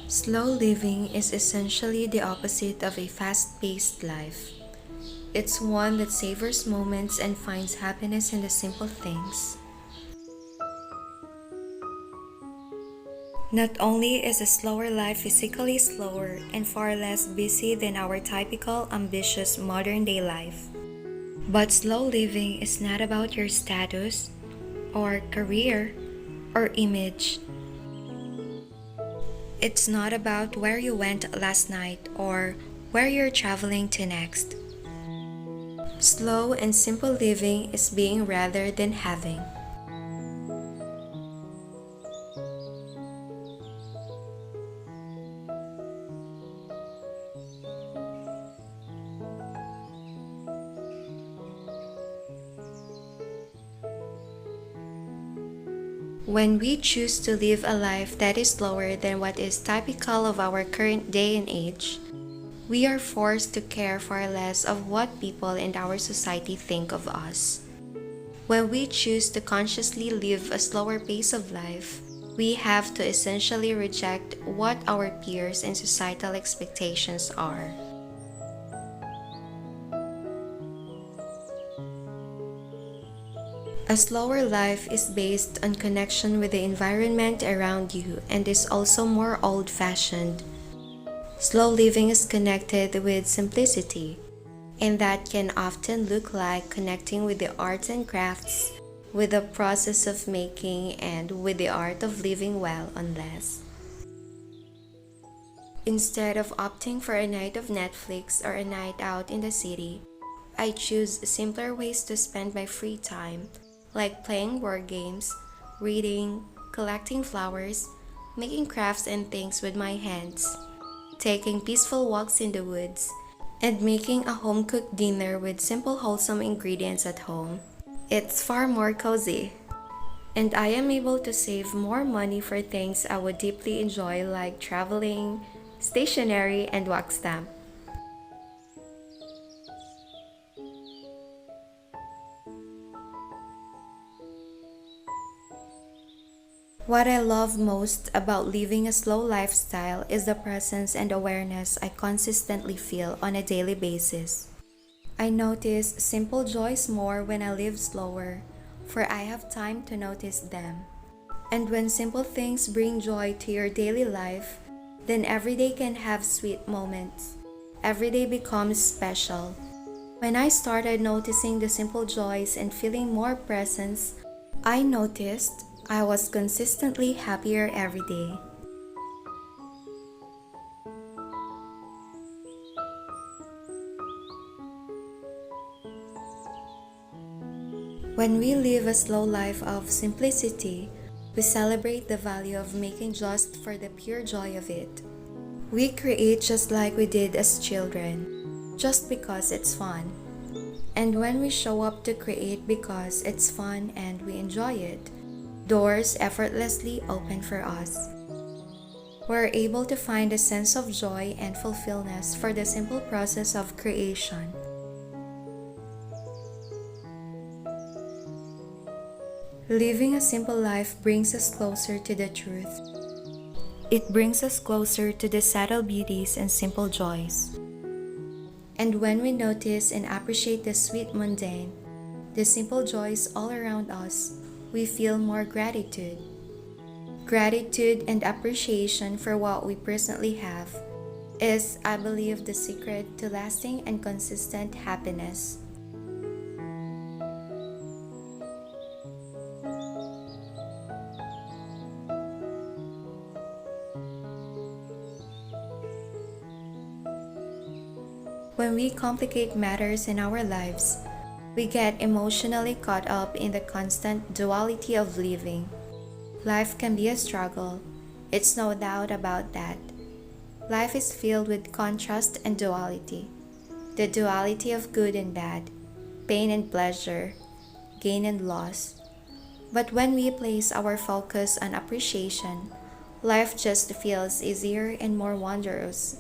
Slow living is essentially the opposite of a fast paced life. It's one that savors moments and finds happiness in the simple things. Not only is a slower life physically slower and far less busy than our typical ambitious modern day life, but slow living is not about your status or career or image. It's not about where you went last night or where you're traveling to next. Slow and simple living is being rather than having. When we choose to live a life that is slower than what is typical of our current day and age, we are forced to care far less of what people in our society think of us. When we choose to consciously live a slower pace of life, we have to essentially reject what our peers and societal expectations are. A slower life is based on connection with the environment around you and is also more old fashioned. Slow living is connected with simplicity, and that can often look like connecting with the arts and crafts, with the process of making, and with the art of living well on less. Instead of opting for a night of Netflix or a night out in the city, I choose simpler ways to spend my free time, like playing board games, reading, collecting flowers, making crafts and things with my hands, taking peaceful walks in the woods, and making a home cooked dinner with simple, wholesome ingredients at home. It's far more cozy. And I am able to save more money for things I would deeply enjoy, like traveling, stationery, and wax stamp. What I love most about living a slow lifestyle is the presence and awareness I consistently feel on a daily basis. I notice simple joys more when I live slower, for I have time to notice them. And when simple things bring joy to your daily life, then every day can have sweet moments. Every day becomes special. When I started noticing the simple joys and feeling more presence, I noticed I was consistently happier every day. When we live a slow life of simplicity, we celebrate the value of making just for the pure joy of it. We create just like we did as children, just because it's fun. And when we show up to create because it's fun and we enjoy it, doors effortlessly open for us. We're able to find a sense of joy and fulfillment for the simple process of creation. Living a simple life brings us closer to the truth. It brings us closer to the subtle beauties and simple joys. And when we notice and appreciate the sweet mundane, the simple joys all around us, we feel more gratitude. Gratitude and appreciation for what we presently have is, I believe, the secret to lasting and consistent happiness. When we complicate matters in our lives, we get emotionally caught up in the constant duality of living. Life can be a struggle, it's no doubt about that. Life is filled with contrast and duality. The duality of good and bad, pain and pleasure, gain and loss. But when we place our focus on appreciation, life just feels easier and more wondrous.